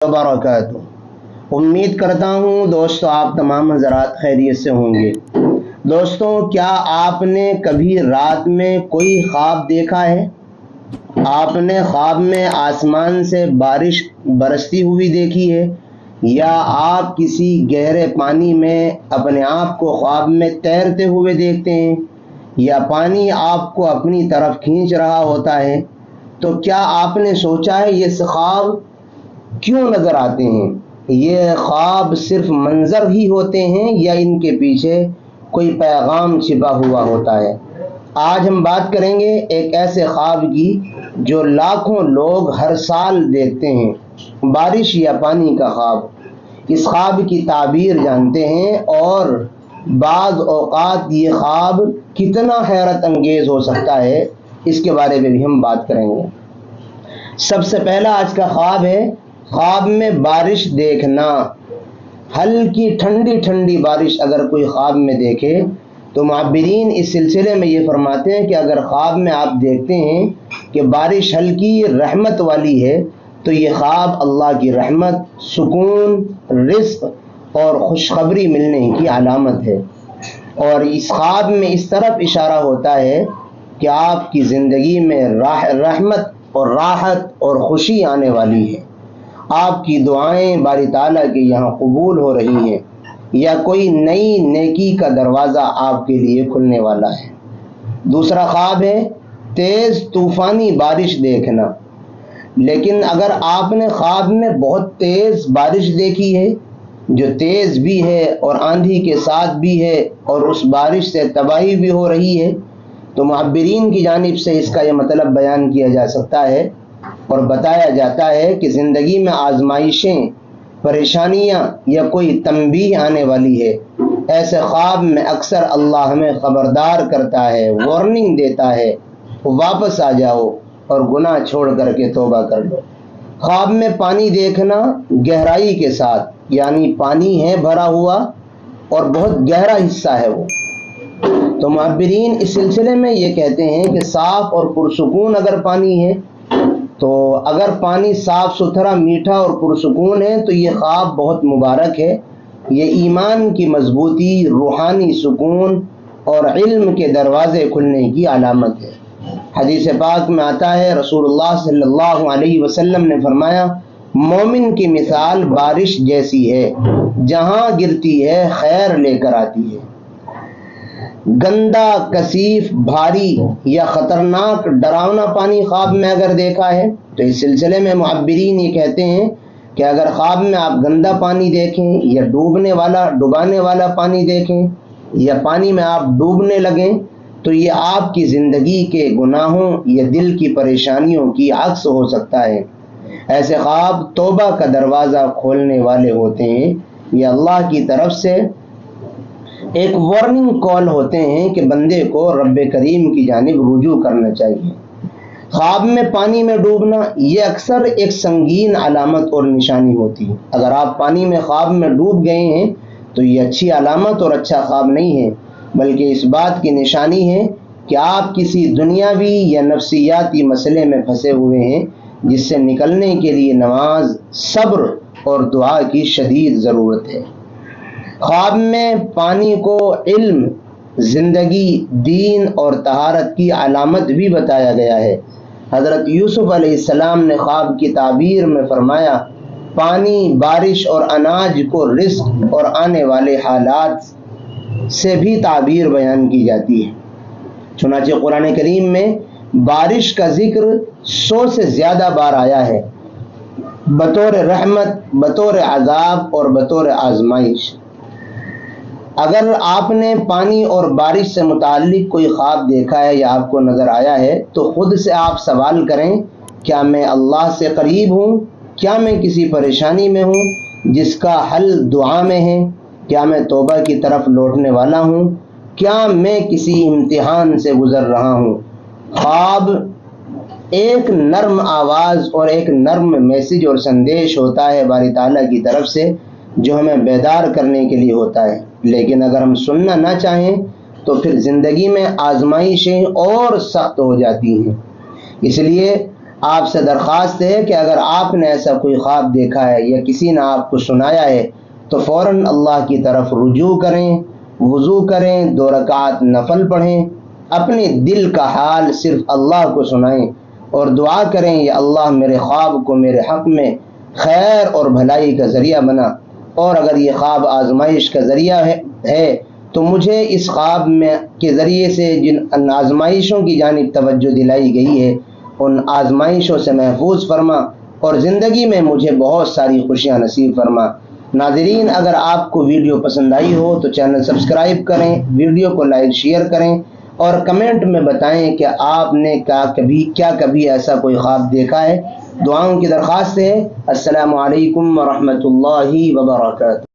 वबरकातुहू। उम्मीद करता हूँ दोस्तों आप तमाम हज़रात खैरियत से होंगे। दोस्तों, क्या आपने कभी रात में कोई ख्वाब देखा है? आपने ख्वाब में आसमान से बारिश बरसती हुई देखी है, या आप किसी गहरे पानी में अपने आप को ख्वाब में तैरते हुए देखते हैं, या पानी आपको अपनी तरफ खींच रहा होता है? तो क्या आपने सोचा है ये ख्वाब क्यों नज़र आते हैं? ये ख्वाब सिर्फ मंजर ही होते हैं या इनके पीछे कोई पैगाम छिपा हुआ होता है? आज हम बात करेंगे एक ऐसे ख्वाब की जो लाखों लोग हर साल देखते हैं, बारिश या पानी का ख्वाब। इस ख्वाब की ताबीर जानते हैं और बाज़ औक़ात ये ख्वाब कितना हैरत अंगेज़ हो सकता है, इसके बारे में भी हम बात करेंगे। सबसे पहला आज का ख्वाब है ख्वाब में बारिश देखना। हल्की ठंडी ठंडी बारिश अगर कोई ख्वाब में देखे तो मुअब्बिरीन इस सिलसिले में ये फरमाते हैं कि अगर ख्वाब में आप देखते हैं कि बारिश हल्की रहमत वाली है तो ये ख्वाब अल्लाह की रहमत, सुकून, रिज़्क़ और खुशखबरी मिलने की अलामत है। और इस ख्वाब में इस तरफ इशारा होता है कि आपकी ज़िंदगी में रहमत और राहत और खुशी आने वाली है। आपकी दुआएं बारी ताला के यहाँ कबूल हो रही हैं, या कोई नई नेकी का दरवाज़ा आपके लिए खुलने वाला है। दूसरा ख्वाब है तेज़ तूफ़ानी बारिश देखना। लेकिन अगर आपने ख्वाब में बहुत तेज़ बारिश देखी है, जो तेज़ भी है और आंधी के साथ भी है, और उस बारिश से तबाही भी हो रही है, तो मुअब्बिरीन की जानिब से इसका यह मतलब बयान किया जा सकता है और बताया जाता है कि ज़िंदगी में आजमाइशें, परेशानियां या कोई तंबीह आने वाली है। ऐसे ख्वाब में अक्सर अल्लाह हमें खबरदार करता है, वार्निंग देता है, वापस आ जाओ और गुनाह छोड़ करके तौबा कर लो। ख्वाब में पानी देखना गहराई के साथ, यानी पानी है भरा हुआ और बहुत गहरा हिस्सा है वो। तो मुअब्बिरीन इस सिलसिले में ये कहते हैं कि साफ़ और पुरसुकून अगर पानी है, तो अगर पानी साफ़ सुथरा, मीठा और पुरसुकून है तो ये ख्वाब बहुत मुबारक है। ये ईमान की मजबूती, रूहानी सुकून और इल्म के दरवाज़े खुलने की अलामत है। हदीस पाक में आता है, रसूलुल्लाह सल्लल्लाहु अलैहि वसल्लम ने फरमाया, मोमिन की मिसाल बारिश जैसी है, जहाँ गिरती है खैर लेकर आती है। गंदा, कसीफ, भारी या ख़तरनाक, डरावना पानी ख्वाब में अगर देखा है तो इस सिलसिले में मुअब्बिरीन ये कहते हैं कि अगर ख्वाब में आप गंदा पानी देखें, या डुबाने वाला पानी देखें, या पानी में आप डूबने लगें, तो ये आपकी ज़िंदगी के गुनाहों या दिल की परेशानियों की अक्स हो सकता है। ऐसे ख्वाब तौबा का दरवाज़ा खोलने वाले होते हैं। ये अल्लाह की तरफ से एक वार्निंग कॉल होते हैं कि बंदे को रब्बे करीम की जानिब रुजू करना चाहिए। ख्वाब में पानी में डूबना ये अक्सर एक संगीन अलामत और निशानी होती है। अगर आप पानी में ख्वाब में डूब गए हैं तो ये अच्छी अलामत और अच्छा ख्वाब नहीं है, बल्कि इस बात की निशानी है कि आप किसी दुनियावी या नफ्सियाती मसले में फंसे हुए हैं, जिससे निकलने के लिए नमाज, सब्र और दुआ की शदीद ज़रूरत है। ख्वाब में पानी को इल्म, ज़िंदगी, दीन और तहारत की अलामत भी बताया गया है। हज़रत यूसुफ अलैहिस्सलाम ने ख्वाब की ताबीर में फरमाया, पानी, बारिश और अनाज को रिज़्क़ और आने वाले हालात से भी ताबीर बयान की जाती है। चुनांचे कुरान करीम में बारिश का जिक्र 100 से ज़्यादा बार आया है, बतौर रहमत, बतौर अज़ाब और बतौर आजमाइश। अगर आपने पानी और बारिश से मुताल्लिक कोई ख्वाब देखा है या आपको नज़र आया है, तो ख़ुद से आप सवाल करें, क्या मैं अल्लाह से करीब हूँ? क्या मैं किसी परेशानी में हूँ जिसका हल दुआ में है? क्या मैं तौबा की तरफ लौटने वाला हूँ? क्या मैं किसी इम्तिहान से गुज़र रहा हूँ? ख्वाब एक नर्म आवाज़ और एक नर्म मैसेज और संदेश होता है बारी ताला की तरफ से, जो हमें बेदार करने के लिए होता है। लेकिन अगर हम सुनना ना चाहें तो फिर ज़िंदगी में आजमाइशें और सख्त हो जाती हैं। इसलिए آپ سے درخواست ہے کہ اگر آپ نے ایسا کوئی خواب دیکھا ہے یا کسی نے آپ کو سنایا ہے تو فوراً اللہ کی طرف رجوع کریں، وضو کریں، 2 رکعت نفل پڑھیں، اپنے دل کا حال صرف اللہ کو سنائیں اور دعا کریں یا اللہ میرے خواب کو میرے حق میں خیر اور بھلائی کا ذریعہ بنا، اور اگر یہ خواب آزمائش کا ذریعہ ہے تو مجھے اس خواب میں کے ذریعے سے جن آزمائشوں کی جانب توجہ دلائی گئی ہے ان آزمائشوں سے محفوظ فرما اور زندگی میں مجھے بہت ساری خوشیاں نصیب فرما۔ ناظرین، اگر آپ کو ویڈیو پسند آئی ہو تو چینل سبسکرائب کریں، ویڈیو کو لائک شیئر کریں اور کمنٹ میں بتائیں کہ آپ نے کبھی ایسا کوئی خواب دیکھا ہے۔ دعاؤں کی درخواست ہے۔ السلام علیکم ورحمۃ اللہ وبرکاتہ۔